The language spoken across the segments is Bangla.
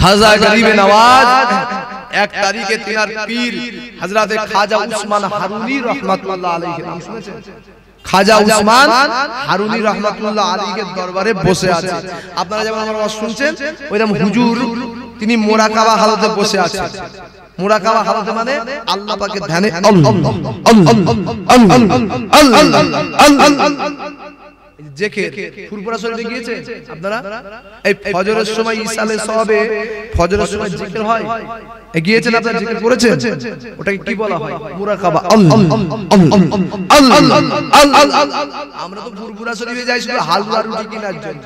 খাজা গরিবে নওয়াজ 1 তারিখে তিনার পীর হযরত খাজা উসমান হারুনি রাহমাতুল্লাহ আলাইহি নাম শুনেছেন? খাজা উসমান হারুনি রাহমাতুল্লাহ আলাইহির দরবারে বসে আছে। আপনারা যেমন আমার ওয়াজ শুনছেন ওইরকম হুজুর তিনি মুরাকাবা হালতে বসে আছে। মুরাকাবা হালতে মানে আল্লাহ পাকের ধ্যানে আল্লাহ জিকির। ফুরফুরা শরীফে গিয়েছে আপনারা? এই ফজরের সময় ইসালে সওয়াবে ফজরের সময় জিকির হয়, গিয়েছেন আপনারা? জিকির করেছেন? ওটাকে কি বলা হয়? মুরাকাবা। আমরা তো ফুরফুরা শরীফে যাই শুধু হালুয়া রুটি কেনার জন্য।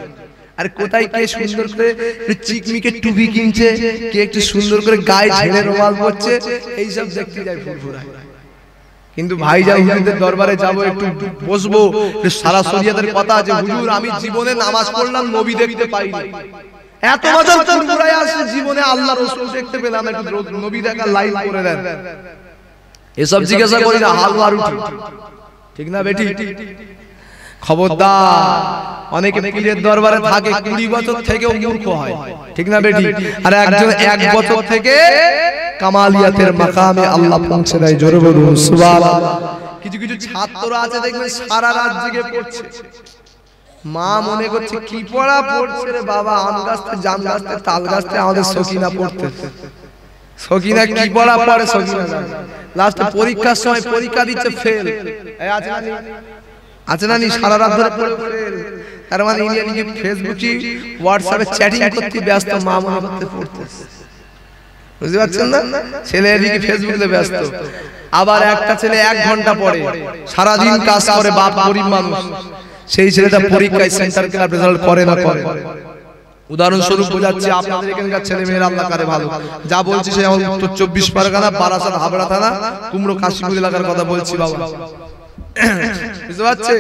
আর কোথায় কে সুন্দর করে চিকমিকে টুপি কিনছে, কে একটু সুন্দর করে গায়ে ছেড়ে রুমাল পরছে, এই সব দেখতে যায় ফুরফুরায়। কিন্তু ভাইজান হুজুরদের দরবারে যাব, একটু বসবো, সারা শরীয়তের কথা আছে। হুজুর আমি জীবনে নামাজ পড়লাম, নবী দেখতে পাইনি। এত বছর ফুরফুরায় আসছে, জীবনে আল্লাহ রাসূল দেখতে পেলাম, একটু নবী দেখার লাইন করে দেন। এসব জিজ্ঞাসা করি না, হালুয়া রুটি। ঠিক না বেটি? খবরদার, অনেকে পীরের দরবারে থাকে 20 বছর থেকেও মূর্খ হয়। ঠিক না বেটি? আর একজন 1 বছর থেকে কামালিয়াতের মাকামে আল্লাহ পৌঁছে দেয়। জোরে বলুন সুবহানাল্লাহ। কিছু কিছু ছাত্র আছে দেখবেন সারা রাত জেগে পড়ছে, মা মনে করছে কি পড়া পড়ছে রে বাবা, আম গাছতে জাম গাছতে তাল গাছতে আমাদের সকিনা পড়তে। সকিনা কি পড়া পড়ে সকিনা, লাস্টে পরীক্ষার সময় পরীক্ষা দিচ্ছে ফেল। আছে না নি? সারা রাত ধরে পড়ে ফেল। তার মানে ইনি ফেসবুকে হোয়াটসঅ্যাপে চ্যাটিং করতে ব্যস্ত, মা মনে করতে পড়তেছে। বুঝতে পারছেন না? ছেলে এদিকে ফেসবুকে ব্যস্ত। আবার একটা ছেলে 1 ঘন্টা পড়ে, সারা দিন কাজ করে, বাপ গরিব মানুষ। সেই ছেলেটা পরীক্ষায় সেন্টার ক্লাব রেজাল্ট করে না করে। উদাহরণস্বরূপ বোঝাচ্ছি, আপনাদের এখানকার ছেলে মেয়েরা আল্লাহ করে ভালো। যা বলছি সে আমার উত্তর 24 পরগনা, বারাসাত, হাবড়া থানা, কুমড়ো কাশীপুর এলাকার কথা বলছি বাবা। বুঝতে পারছেন?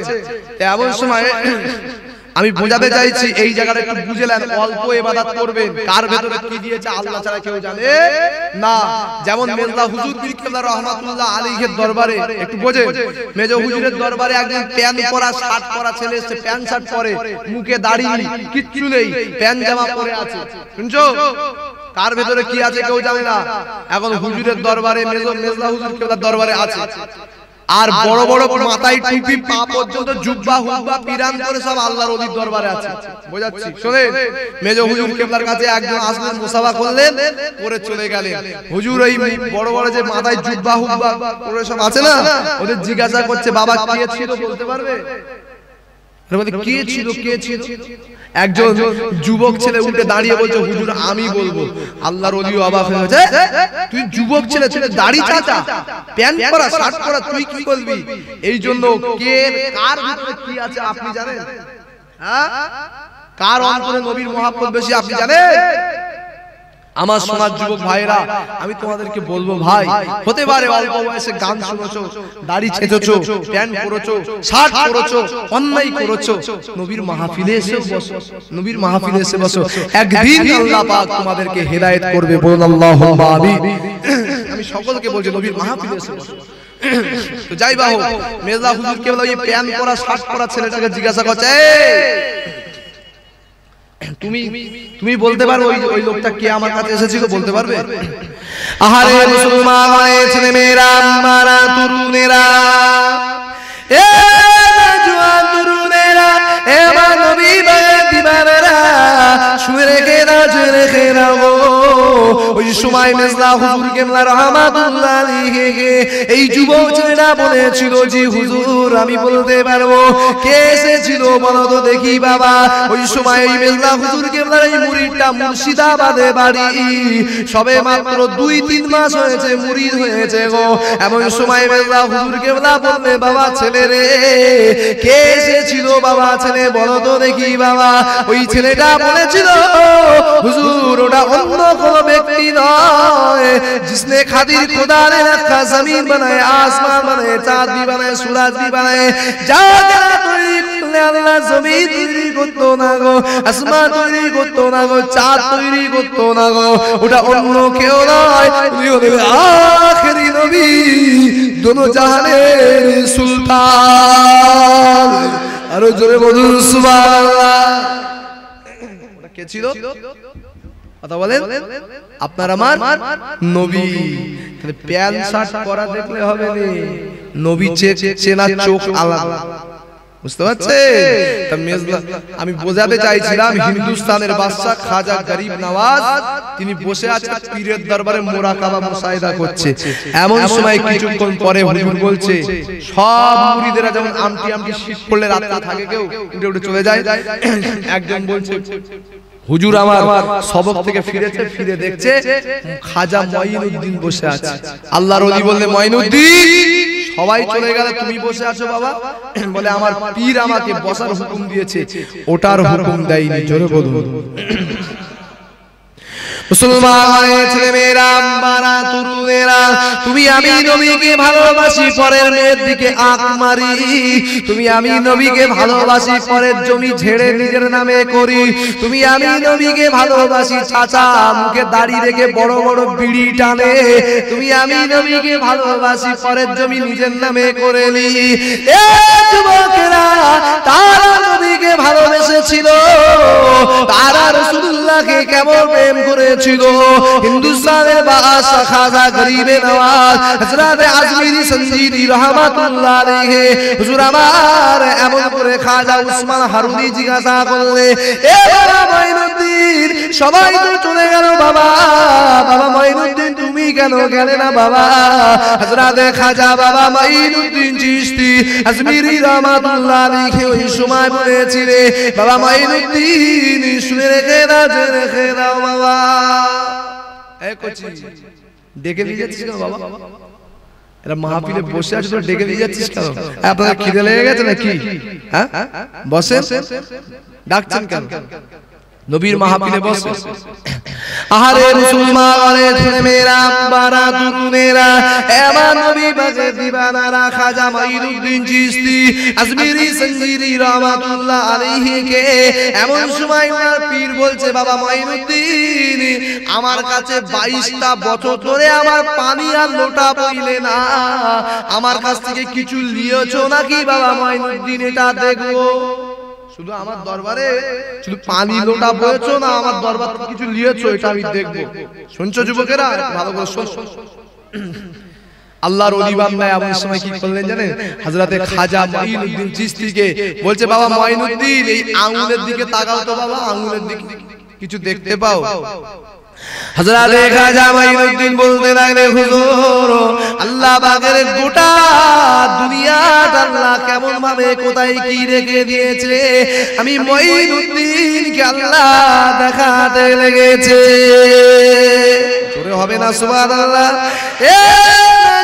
এমন সময় আমি বোঝাতে চাইছি, এই জায়গাটা একটু বুঝে নেন। অল্প ইবাদত করবেন, কার ভেতরে কি দিয়েছে আল্লাহ ছাড়া কেউ জানে না। যেমন মেজলা হুজুর পীর কেবলা রাহমাতুল্লাহ আলাইহির দরবারে একটু বোঝেন, মেজো হুজুরের দরবারে একজন প্যান্ট পরা শার্ট পরা ছেলে এসে, প্যান্ট শার্ট পরে, মুখে দাড়ি নেই, কিচ্ছু নেই, প্যান্ট জামা পরে আছে। শুনছো? কার ভেতরে কি আছে কেউ জানে না। এখন হুজুরের দরবারে মেজলা হুজুর কেবলার দরবারে আছে, আর বড় বড় মাথায় টুপি, পা পর্যন্ত জুব্বা হুব্বা পিরান করে সব আল্লাহর ওলির দরবারে আছে। বোঝাচ্ছি, শুনেন। মেজো হুজুর কেবলার কাছে একজন আসলেন, মুসাফা করলেন, পরে চলে গেলেন। হুজুর এই বড় বড় যে মাথায় জুব্বা হুব্বা করে সব আছে না, ওদের জিজ্ঞাসা করছে, বাবা কে ছিল বলতে পারবে? কে ছিল কে ছিল? একজন যুবক ছেলে উঠে দাঁড়িয়ে বলছে, হুজুর আমি বলবো। আল্লাহর ওলি অবাক হয়ে গেছে, তুই যুবক ছেলে, ছেলে দাড়ি চাচা, প্যান্ট পরা শার্ট পরা, তুই কি বলবি? এই জন্য কে কার ভিতরে কি আছে আপনি জানেন? হ্যাঁ, কার অন্তরে নবীর মহব্বত বেশি আপনি জানেন? আমার সমাজ যুবক ভাইরা, আমি তোমাদেরকে বলবো, ভাই হতে পারে অল্প বয়সে গান শুনেছো, দাড়ি ছেঁচেছো, প্যান্ট পরেছো, শার্ট পরেছো, অন্যায় করেছো, নবীর মাহফিলে এসে বসো, নবীর মাহফিলে এসে বসো, একদিন আল্লাহ পাক তোমাদেরকে হেদায়েত করবে। বলুন আল্লাহুম্মা আমিন। আমি সকলকে বলছি, নবীর মাহফিলে এসে বসো। তো যাই বা হোক, মেজলা হুজুর কেবল এই প্যান্ট পরা শার্ট পরা ছেলেটাকে জিজ্ঞাসা করছে, তুমি বলতে পারো ওই লোকটা কে আমার কাছে এসেছিল, বলতে পারবে? আহারে মুসলমান ছেলে মেয়েরা, আমারা তরুণেরা, এ জওয়ান তরুণেরা, এ নবী দিবানেরা, শুনে রেখে না, শুনে রেখে না গো। ওই সময় মেজলা হুজুর কেবলা রাহমাতুল্লাহ আলাইহি এই যুবক ছেলেটা বলেছিল, জি হুজুর আমি বলতে পারবো কে এসেছিল বলো তো দেখি বাবা। ওই সময় এই মেজলা হুজুর কেবলার এই মুরিদটা মুর্শিদাবাদে বাড়ি, সবে মাত্র 2-3 মাস হয়েছে মুরিদ হয়েছে গো। এমন সময় মেজলা হুজুর কেবলা বলবে, বাবা ছেলে রে, কে এসেছিল বাবা ছেলে বলো তো দেখি বাবা। ওই ছেলেটা বলেছিল, হুজুর ওটা অন্য কোনো ব্যক্তি नय जिसने खातिर खुदा ने रखा जमीन बनाए आसमान बनाए चाँद भी बनाए सूरज भी बनाए जागरा तैरी करले अल्लाह जमीन तैरी करतो ना गो आसमान तैरी करतो ना गो चाँद तैरी करतो ना गो ওটা অন্য কেউ নয় উনি হলেন আখেরি নবী दोनों জাহানের সুলতান আরো জোরে বলুন সুবহানাল্লাহ। ওটা কে ছিল? কথা বলেন, আপনার আমার নবী। প্যান্ট শার্ট পরা দেখলে হবে না, নবী চেনা চোখ আলাদা, বুঝতে পারছেন? আমি বোঝাতে চাইছিলাম হিন্দুস্তানের বাদশা খাজা গরিব নওয়াজ তিনি বসে আছেন পীরের দরবারে মুরাকাবা মুশাহিদা করছে। এমন সময় কিছুক্ষণ পরে হুজুর বলছে, সব মুরিদেরা যেমন আমটি আমটি শীত পড়লে রাতে থাকে, কেউ উঠে উঠে চলে যায়। একজন বলছে, হুজুর আমার সবক থেকে ফিরেছে, ফিরে দেখছে খাজা মঈনুদ্দিন বসে আছে। আল্লাহর ওলি বললে, মঈনুদ্দিন সবাই চলে গেল, তুমি বসে আছো বাবা? বলে, আমার পীর আমাকে বসার হুকুম দিয়েছে, ওটার হুকুম দেয়নি। জোরে বলুন। মুসলমানের ছেলেমেয়েরা, আম্মারা, তরুণেরা, তুমি আমি নবীকে ভালোবাসি, পরের মেয়ের দিকে আঁক মারি। তুমি আমি নবীকে ভালোবাসি, পরের জমি ঝেড়ে নিজের নামে করি। তুমি আমি নবীকে ভালোবাসি, চাচা মুখে দাড়ি রেখে বড় বড় বিড়ি টানে। তুমি আমি নবীকে ভালোবাসি, পরের জমি নিজের নামে করে নি। এ যুবকেরা, তারা নবীকে ভালোবেসেছিল, তারা রাসূলুল্লাহকে কেমন প্রেম করে ছিল। হিন্দুস্তানের বাদশা খাজা গরিবে নওয়াজ হযরত আজমিরি সঞ্জিরি রহমাতুল্লাহ আলাইহি হুজুর আমার এমন করে খাজা উসমান হারুনি জিজ্ঞাসা করলে, এ বাবা মঈনুদ্দিন, সবাই তো চলে গেল বাবা, বাবা মঈনুদ্দিন তুমি কেন গেলে না বাবা? হযরত খাজা বাবা মঈনুদ্দিন চিশতি আজমিরি রহমাতুল্লাহ আলাইহি ওই সময় বলেছিলে, বাবা মঈনুদ্দিন শুনে রেখে দাও, রেখে দাও বাবা। ডেকে নিয়ে যাচ্ছিস কেন বাবা? এরা মাহফিলে বসে আছে, তো ডেকে নিয়ে যাচ্ছিস কেন? আপনাদের খিদে লেগে গেছে নাকি? হ্যাঁ, বসেন, ডাকছেন কেন? নবীর মাহফিলে বসে। আহারে মুসলমানের ছেলেমেয়েরা, আম্মারা, তরুণেরা, এবার নবী পাকের দিওয়ানারা খাজা মঈনুদ্দিন চিশতি আজমিরি সঞ্জিরি রহমাতুল্লাহ আলাইহি কে এমন সময় ওনার পীর বলছে, বাবা মঈনুদ্দিন, আমার কাছে 22টা বছর ধরে আমার পানি আর লোটা বইলে না, আমার কাছ থেকে কিছু নিয়েছো নাকি বাবা মঈনুদ্দিন? এটা দেখবো। শুধু আমার দরবারে শুধু পানি লোটা বয়েছো না, আমার দরবার থেকে কিছু নিয়েছো, এটা আমি দেখবো। শুনছো যুবকেরা, ভালো করে শোনো। আল্লাহর ওলি বান্দা এমন সময় কি করলেন জানেন? হযরতে খাজা মঈনুদ্দিন চিশতিকে বলছে, বাবা মঈনুদ্দিন, এই আঙ্গুলের দিকে তাকাও তো বাবা, আঙ্গুলের দিকে কিছু দেখতে পাও? হযরতে খাজা মঈনুদ্দিন বলতে লাগলেন, হুজুর আল্লাহ পাকের গোটা দুনিয়াটা আল্লাহ কেমন ভাবে কোথায় কি রেখে দিয়েছে, আমি মঈনুদ্দিনকে আল্লাহ দেখাতে লেগেছে। জোরে হবে না সুবহানাল্লাহ? এ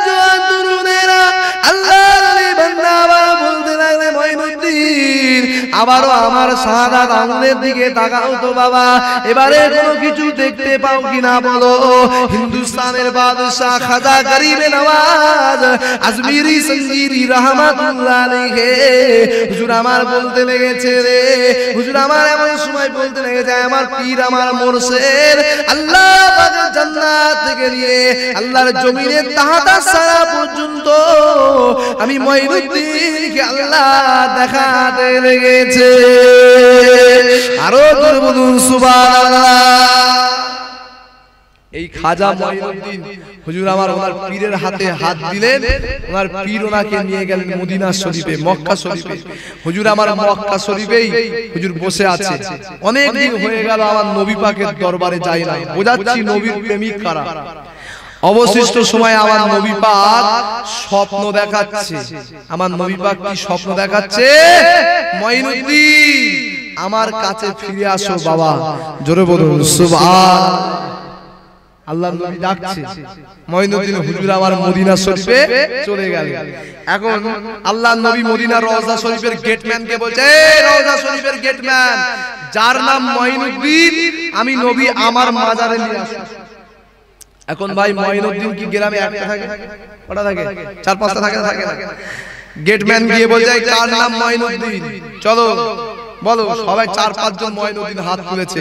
জওয়ান তরুণেরা, আল্লাহর ওলি বান্দা বলতে লাগলেন, মঈনুদ্দিন আবারও আমার শাহাদাত আঙ্গুলের দিকে তাকাও তো বাবা, এবারে কোনো কিছু দেখতে পাও কিনা বলো। হিন্দুস্তানের বাদশা খাজা গরিবে নওয়াজ আজমিরি সঞ্জিরি রহমাতুল্লাহ আলাইহি হুজুর আমার বলতে লেগেছে রে, হুজুর আমার এমন সময় বলতে লেগেছে, আমার পীর আমার মুর্শিদ আল্লাহ পাকের জান্নাত থেকে নিয়ে আল্লাহর জমিনের তাহাতা সারা পর্যন্ত আমি মঈনুদ্দিনকে আল্লাহ দেখাতে লেগেছে। আরো জোরে বলুন সুবহানাল্লাহ। এই খাজা মঈনুদ্দিন হুজুর আমার ওনার পীরের হাতে হাত দিলেন, ওনার পীর ওনাকে নিয়ে গেলেন মদিনা শরীফে, মক্কা শরীফে। হুজুর আমার মক্কা শরীফেই হুজুর বসে আছে। অনেক দিন হয়ে গেল আমার নবী পাকের দরবারে যাই না। বোঝাচ্ছি নবীর প্রেমিক কারা। অবশিষ্ট সময় আমার নবী পাক স্বপ্ন দেখাচ্ছে। আমার নবী পাক কি স্বপ্ন দেখাচ্ছে? মঈনুদ্দিন আমার কাছে ফিরে আসো বাবা। জোরে বলুন সুবহানাল্লাহ। আল্লাহর নবী ডাকছে, মঈনুদ্দিন হুজুর আমার মদিনা শরীফে চলে গেল। এখন আল্লাহর নবী মদিনার রওজা শরীফের গেটম্যানকে বলছে, এই রওজা শরীফের গেটম্যান, যার নাম মঈনুদ্দিন, আমি নবী আমার মাজারে নিয়ে আসো। এখন ভাই মঈনুদ্দিন কি গ্রামে একটা থাকে? কটা থাকে? 4-5টা থাকে না? গেটম্যান গিয়ে বলছে, কার নাম মঈনুদ্দিন, চলো বলো। সবাই 4-5 জন মঈনুদ্দিন হাত তুলেছে।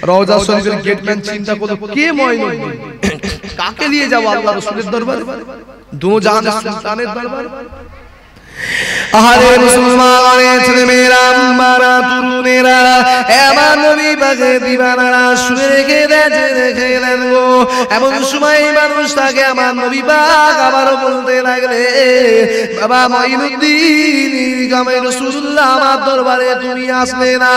রওজা শরীফের গেটম্যান চিন্তা করলো, কে মঈনুদ্দিন, কাকে নিয়ে যাব আল্লাহ রাসূলের দরবারে, দু জাহানের সুলতানের দরবারে? আহারে মুসলমানের ছেলেমেয়েরা, আম্মারা, তরুণেরা, আমার নবী পাকের দিওয়ানারা শুনে রেখে গেলেন গো। এমন সময় মানুষ তাকে আমার নবী পাক আবারও বলতে লাগলে, বাবা মাইনুদ্দিন জামাই রাসূলুল্লাহ আমার দরবারে তুমি আসলে না।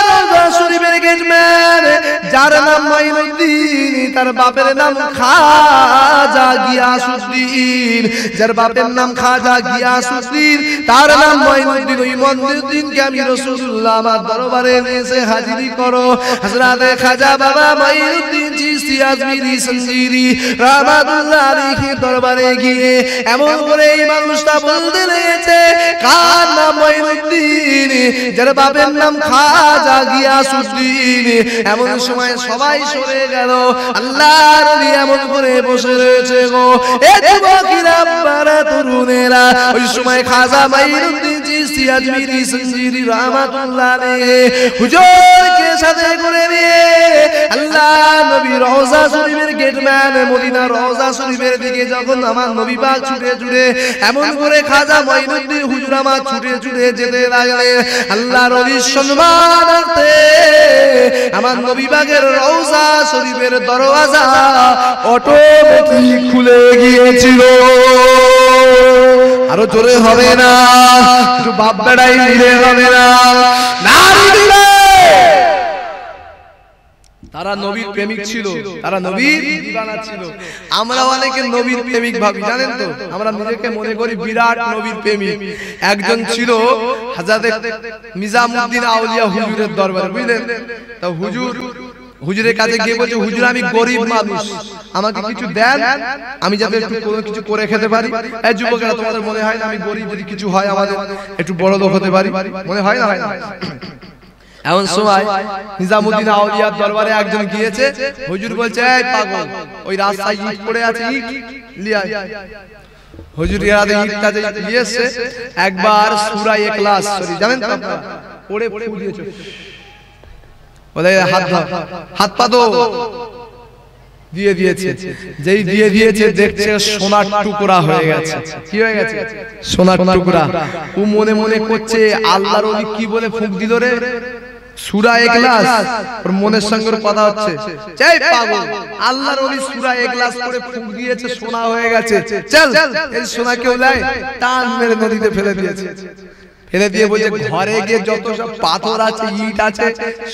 রওজা শরীফের গেটম্যান যার নাম মাইনুদ্দিন, তার বাপের নাম খাজা গিয়াসউদ্দিন, যার বাপের নাম খাজা গিয়াসউদ্দিন, তার নাম মাইনুদ্দিন। ওই মাইনুদ্দিনকে আমি রাসূলুল্লাহ আমার দরবারে এসে হাজিরি করো। হযরত খাজা বাবা মাইনুদ্দিন চিশতি আজমিরি সঞ্জিরি রাহমাতুল্লাহ আলাইহি দরবারে গিয়ে এমন করে এই মানুষটা বলতে লেগেছে, কার নাম মাইনুদ্দিন, যার বাপের নাম খাজা গিয়াসউদ্দিন। এমন সময় সবাই সরে গেল, আল্লাহর ওলি এমন করে বসে রয়েছে গো। এ যুবকেরা, আব্বারা, তরুণেরা, ওই সময় খাজা মাইনুদ্দিন চিশতি আজমিরি সঞ্জিরি রাহমাতুল্লাহ আলাইহি হুজুরকে সাথে করে নিয়ে আল্লাহ নবী রওজা শরীফের গেটম্যান মদিনা রওজা শরীফের দিকে যখন আমার নবী পাক ছুটে ছুটে এমন করে খাজা মাইনুদ্দিন হুজুর আমার ছুটে ছুটে যেতে লাগলেন, আল্লাহর ওলির সম্মানার্থে আমার নবী পাকের রওজা শরীফের দরওয়াজা অটোমেটিক খুলে গিয়েছিল। আরো জোরে হবে না, একটু বাপ বেড়াই দিলে হবে না, নারী দিলে। তারা নবীর প্রেমিক ছিল, তারা নবীর দিওয়ানা ছিল। আমরা অনেকে নবীর প্রেমিক ভাবি, জানেন তো, আমরা নিজেকে মনে করি বিরাট নবীর প্রেমিক। একজন ছিল হযরত নিজামউদ্দিন আউলিয়া হুজুরের দরবারে, বুঝলেন তো। হুজুরের কাছে গিয়ে বলছে, হুজুর আমি গরিব মানুষ, আমাকে কিছু দেন, আমি যাতে একটু কোনো কিছু করে খেতে পারি। এই যুবকেরা, তোমাদের মনে হয় না আমি গরিব, যদি কিছু হয় আমাদের একটু বড় লোক হতে পারি? মনে হয় না? হয় না? এমন সময় নিজামউদ্দিন আউলিয়ার দরবারে একজন গিয়েছে। হুজুর বলছে, এই পাগল, ওই রাস্তায় ইট পড়ে আছে, ইট লিয়ে আয়। হুজুর ইয়াদে ইটটা দিয়েছে, একবার সূরা ইখলাস জানেন তো আপনারা পড়ে ফু দিয়েছে, বলে হাত পা দো, দিয়ে দিয়েছে। যেই দিয়ে দিয়েছে দেখছে সোনার টুকরা হয়ে গেছে। কি হয়ে গেছে? সোনার টুকরা। ও মনে মনে করছে, আল্লাহর ওলি কি বলে ফুঁক দিল রে? সূরা ইখলাস। ওর মনের সঙ্গে কথা হচ্ছে, এই পাগল, আল্লাহর ওলি সূরা ইখলাস পড়ে ফুঁক দিয়েছে, সোনা হয়ে গেছে, চল এই সোনা কেউ লাই, টান মেরে নদীতে ফেলে দিয়েছে। ফেলে দিয়ে বলছে, ঘরে গিয়ে যত সব পাথর আছে, ইট আছে,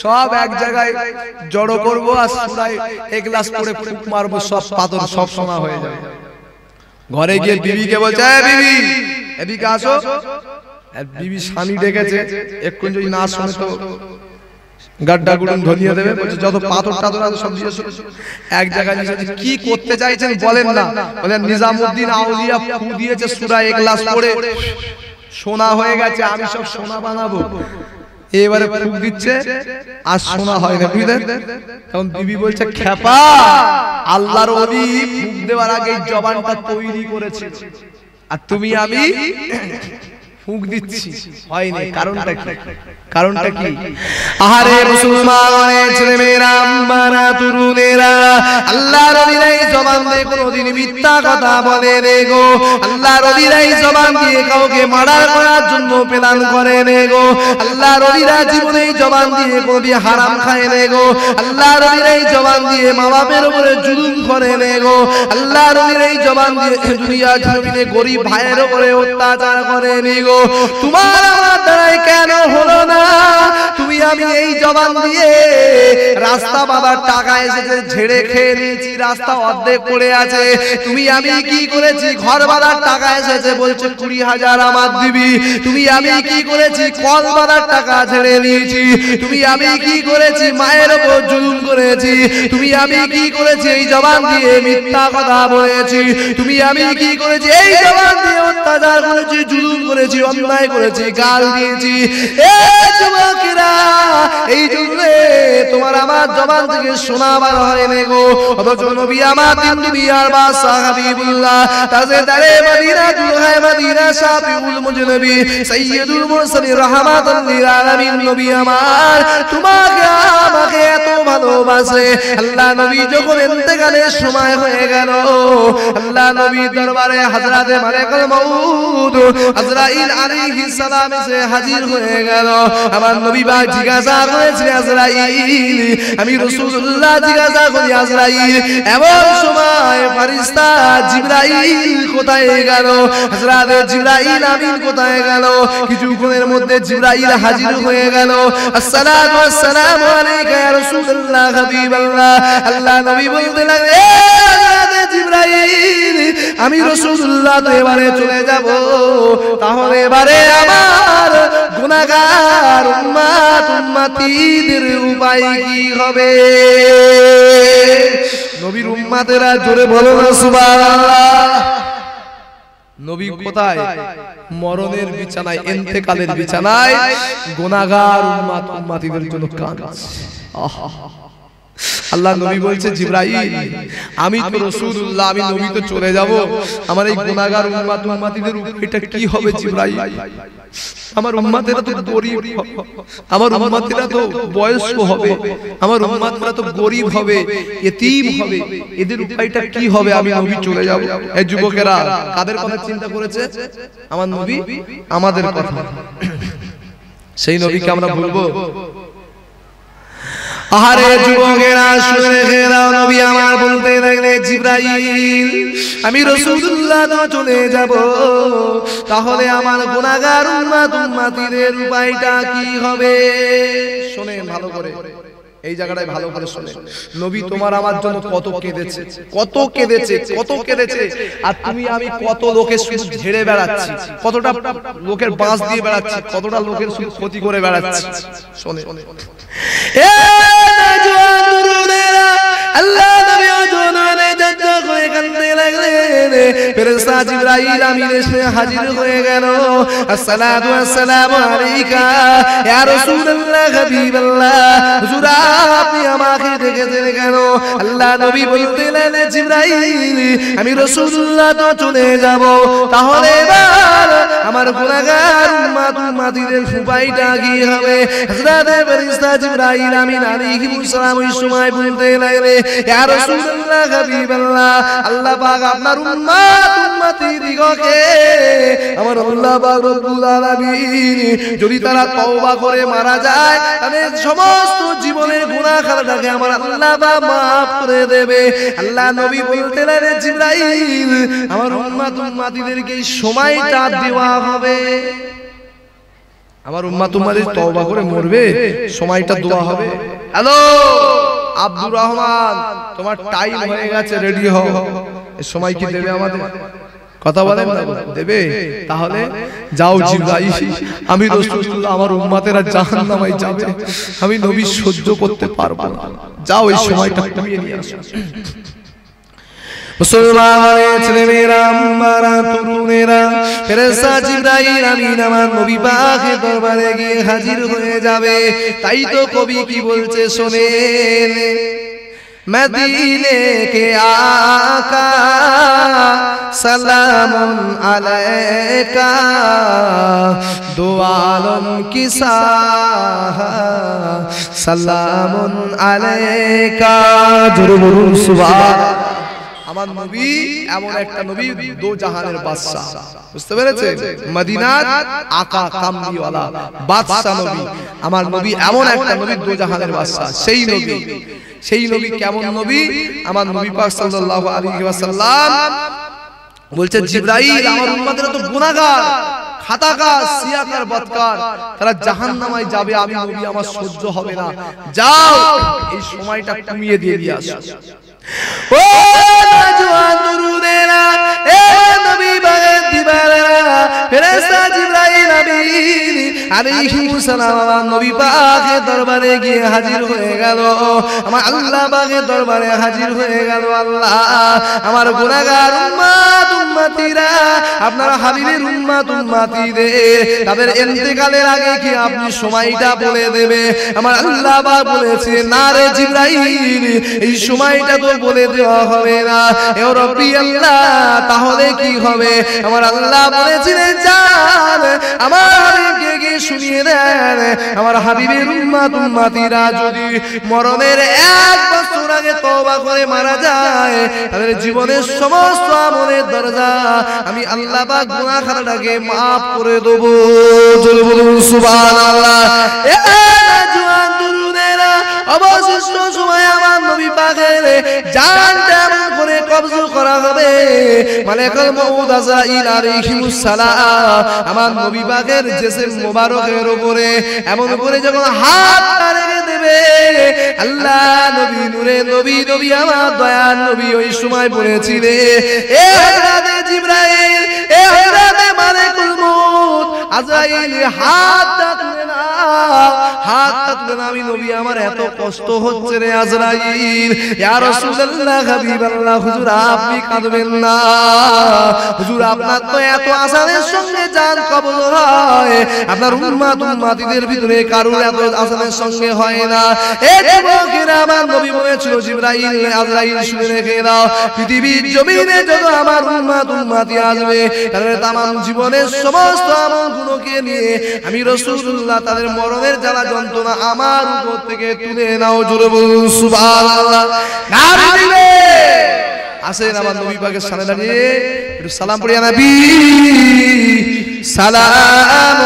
সব এক জায়গায় জড়ো করবো, আর সূরা ইখলাস পড়ে ফুঁক মারবো, সব পাথর সব সোনা হয়ে যাবে। ঘরে গিয়ে বিবিকে বলছে, বিবি এদিকে আসো। বিবি স্বামী ডেকেছে, এক্ষুন যদি না শোনে তো গাড্ডা গুড়ুন ধরিয়ে দেবে। বলছে, যত পাথর টাথর আছে সব দিয়ে এক জায়গায়। কি করতে চাইছেন বলেন না? বলেন, নিজামউদ্দিন আউলিয়া ফু দিয়েছে, সূরা ইখলাস পড়ে সোনা হয়ে গেছে, আমি সব সোনা বানাবো। এবারে ফুঁক দিচ্ছে আর সোনা হয় না, বুঝলেন? তখন বিবি বলছে, খেপা, আল্লাহর ওলি ফুঁক দেওয়ার আগে জবানটা তৈরি করেছে, আর তুমি আমি ফুঁক দিচ্ছি, হয়নি। কারণটা কি? কারণটা কি? আহারে মুসলমানের ছেলেমেয়েরা, আম্মারা, তরুণেরা, আল্লাহর ওলিরাই জবান দিয়ে কোনোদিন মিথ্যা কথা বলে নে গো। আল্লাহর ওলিরাই জবান দিয়ে কাউকে মার্ডার করার জন্য প্ল্যান করে নে গো। আল্লাহর ওলিরা জীবনেই জবান দিয়ে কোনোদিন হারাম খায় নে গো। আল্লাহর ওলিরাই জবান দিয়ে মা বাপের উপরে জুলুম করে নে গো। আল্লাহর ওলিরাই জবান দিয়ে দুনিয়া জমিনে গরিব ভাইয়ের উপরে অত্যাচার করে নে গো। তোমার আমার দ্বারাই কেন হলো না? তুমি আমি এই জবান দিয়ে রাস্তা বাবার টাকা এসেছে, ঝেড়ে খেয়ে নিয়েছি, রাস্তা অর্ধেক পড়ে আছে। তুমি আমি কি করেছি? ঘর বাঁধার টাকা এসেছে, বলছে 20,000 আমার দিবি। তুমি আমি কি করেছি? কল বাঁধার টাকা ঝেড়ে নিয়েছি। তুমি আমি কি করেছি? মায়ের ওপর জুলুম করেছি। তুমি আমি কি করেছি? এই জবান দিয়ে মিথ্যা কথা বলেছি। তুমি আমি কি করেছি? এই জবান দিয়ে অত্যাচার করেছি, জুলুম করেছি, অন্যায় করেছি, গাল দিয়েছি। এ যুবকেরা, এই জন্য তোমার আমার জবান থেকে শোনা বার হয় না গো। অথচ নবী আমার দিন দুনিয়ার বাদশা হাবিবুল্লাহ, তাজদারে মদিনা দুলহায় মদিনা শাফিউল মুজনবী সাইয়্যিদুল মুরসালিন রাহমাতাল লিল আলামিন নবী আমার তোমাকে আমাকে এত ভালোবাসে। আল্লাহ নবী যখন ইন্তেকালের সময় হয়ে গেল, আল্লাহ নবী দরবারে হযরতে মালাকুল মউত আজরাইল আলাইহিস সালাম এসে হাজির হয়ে গেল। আমার নবী পাক জিজ্ঞাসা করেছে, আজরাইল, আমি রাসূলুল্লাহ জিজ্ঞাসা করি, আজরাইল এমন সময় ফেরেশতা জিবরাইল কোথায় গেল? হযরতে জিবরাইল আমিন কোথায় গেল? কিছুক্ষণের মধ্যে জিবরাইল হাজির হয়ে গেল। আসসালাতু ওয়াসসালামু আলাইকা ইয়া রাসূলুল্লাহ হাবিবাল্লাহ। আল্লাহ নবী বলতে লাগলেন, এ হযরতে জিবরাইল, আমি রাসূলুল্লাহ তো এবারে চলে যাব, তাহলে এবারে আমার গুনাহগার উম্মত উম্মতিদের উপায় কি হবে? নবীর উম্মতেরা জোরে বলো না সুবহানাল্লাহ। নবী কোথায়? মরণের বিছানায়, ইন্তেকালের বিছানায় গুনাহগার উম্মত উম্মতিদের জন্য কাঁদছে। আল্লাহ নবী বলছে, জিবরাইল, আমি তো রাসূলুল্লাহ, আমি নবী তো চলে যাব, আমার এই গুনাহগার উম্মত উম্মতিদের এটা কি হবে জিবরাইল? আমার উম্মতেরা তো গরীব, আমার উম্মতেরা তো বয়স্ক হবে, আমার উম্মতেরা তো গরীব হবে, ইতিম হবে, এদের উপায়টা কি হবে? আমি নবী চলে যাব। এই যুবকেরা কাদের কথা চিন্তা করেছে? আমার নবী আমাদের কথা। সেই নবীকে আমরা ভুলবো? আরে যুবকেরা শুনে নাও, নবী আমার বলতে লাগলেন, জিবরাইল, আমি রাসূলুল্লাহ তো চলে যাব, তাহলে আমার গুনাহগার উম্মত উম্মতিদের উপায়টা কি হবে? শুনেন ভালো করে, এই জায়গাটায় ভালো করে শুনেন। নবী তোমার আমার জন্য কত কেঁদেছে, কত কেঁদেছে, কত কেঁদেছে। আর তুমি আমি কত লোকের শুধু ঝেড়ে বেড়াচ্ছি, কতটা লোকের বাঁশ দিয়ে বেড়াচ্ছি, কতটা লোকের শুধু ক্ষতি করে বেড়াচ্ছি। শোনে এ জওয়ানুরা, আল্লাহ নবী ওজনে যাচ্ছে করে কাঁদতে লাগলেন। ফেরেশতা জিবরাইল আমিন এসে হাজির হয়ে গেল। আসসালাতু ওয়াসসালামু আলাইকা ইয়া রাসূলুল্লাহ হাবিবাল্লাহ। হুজুর আপনি আমাকে ডেকেছেন কেন? আল্লাহ নবী বলতে লাগলেন, জিবরাইল, আমি রাসূলুল্লাহ তো চলে যাব, তাহলে এবার আমার গুনাহগার উম্মত উম্মতিদের উপায়টা কি হবে? হযরতে ফেরেশতা জিবরাইল আমিন আলাইহিস সালাম ওই সময় বলতে লাগলেন, ইয়া রাসূলুল্লাহ হাবিবাল্লাহ, আল্লাহ পাক আপনার উম্মত উম্মতিদিগকে, আমার আল্লাহ পাক রব্বুল আলামিন যদি তারা তওবা করে মারা যায়, তাদের সমস্ত জীবনের গুনাহ খাতাটাকে আমার আল্লাহ পাক maaf করে দেবে। আল্লাহ নবী বলতে লাগলেন, জিবরাইল, আমার উম্মত উম্মতিদেরকে এই সময়টা দেওয়া হবে, আমার উম্মত উম্মতি তওবা করে মরবে, সময়টা দেওয়া হবে। হ্যালো আব্দুর রহমান, তোমার টাইম হয়ে গেছে, রেডি হও। এই সময় কি দেবে আমাদের? কথা বলেন না, দেবে? তাহলে যাও জিবরাইল, আমি রাসূলুল্লাহ, আমার উম্মতেরা জাহান্নামে যাবে, আমি নবী সহ্য করতে পারবো না, যাও এই সময়টা কমিয়ে নিয়ে আসো। মুসলমানের ছেলেমেয়েরা, আম্মারা, তরুণেরা, ফেরেশতা জিবরাইল আমিন আমার নবী পাকের দরবারে গিয়ে হাজির হয়ে যাবে। তাই তো কবি কি বলছে শোনেন, মদিনে কে আকা সালামুন আলাইকা, দো আলম কি সাহা সালামুন আলাইকা। জোরে বলুন সুবহানাল্লাহ। আমার নবী এমন একটা নবী, দো জাহানের বাদশা, বুঝতে পেরেছেন? মদিনার আকা কামলিওয়ালা বাদশা নবী, আমার নবী এমন একটা নবী, দো জাহানের বাদশা। সেই নবী, সেই নবী কেমন নবী? আমার নবী পাক সাল্লাল্লাহু আলাইহি ওয়াসাল্লাম বলছে, জিবরাইল, আমার উম্মতেরা তো গুনাহগার, খাতাকার, সিয়াকার, বদকার, তারা জাহান্নামে যাবে, আমি নবী আমার সহ্য হবে না, যাও এই সময়টা কমিয়ে দিয়ে আসো। ও নওজওয়ান তরুণেরা, এ নবী বাগের দিবারেরা, ফেরেশতা জিবরাইল আমিন আলাইহিস সালাম আমার নবী পাকের দরবারে গিয়ে হাজির হয়ে গেল আমার আল্লাহ পাকের দরবারে হাজির হয়ে গেল আল্লাহ আমার গুনাহগার উম্মত উম্মতিরা আপনারা হাবিবের উম্মত উম্মতিদের তাদের ইন্তেকালের আগে কি আপনি সময়টা বলে দেবে আমার আল্লাহ পাক বলেছে না রে জিবরাইল এই সময়টা তো বলে দেওয়া হবে না ও রব্বি আল্লাহ তাহলে কি হবে আমার আল্লাহ বলেছিলেন জান আমার হাবিবকে গিয়ে শুনিয়ে দেন আমার হাবিবের উম্মত উম্মতিরা যদি মরণের 1 বছর আগে তওবা করে মারা যায় তাদের জীবনের সমস্ত আমলের দরজা আমি আল্লাহ পাক গুনাহ খাতাটাকে maaf করে দেব জোরে বলুন সুবহানাল্লাহ এ জওয়ান দুরুদেরা অবশিষ্ট সময় আমার নবী পাকের জানটা এমন করে কবজ করা হবে মালাকুল মউত আজরাইল আলাইহিস সালাম আমার নবী পাকের জিসম মোবারকের উপরে এমন করে যখন হাতটা রেখে দেবে আল্লাহ নবী নূরে নবী নবী আমার দয়ার নবী ওই সময় বলেছিলেন এ হযরত জিবরাইল এ হযরত মালাকুল মউত আজরাইল হাতটা তুলে নাও হাতটা তুলে নাও আমি নবী আমার এত কষ্ট হচ্ছে রে আজরাইল ইয়া রাসূলুল্লাহ হাবিবাল্লাহ হুজুর আপনি কাঁদবেন না হুজুর আপনার তো এত আসানের সঙ্গে জান কবজ হয় আপনার উম্মত উম্মতিদের ভিতরে কারোর এত আসানের সঙ্গে হয় না এই যুবকেরা আমার নবী বলেছিল জিবরাইল আজরাইল শুনে রেখে দাও পৃথিবীর জমিনে যত আমার উম্মত উম্মতি আসবে তাদের তামাম জীবনের সমস্ত আমলগুলোকে নিয়ে আমি রাসূলুল্লাহ তাদের মরণের জ্বালা যন্ত্রণা আমার উপর থেকে তুলে নাও জোরে বলুন সুবহানাল্লাহ নারে দিবে আসেন আমার নবী পাকের সামনে দাঁড়িয়ে একটু সালাম পড়িয়া নবী সালাম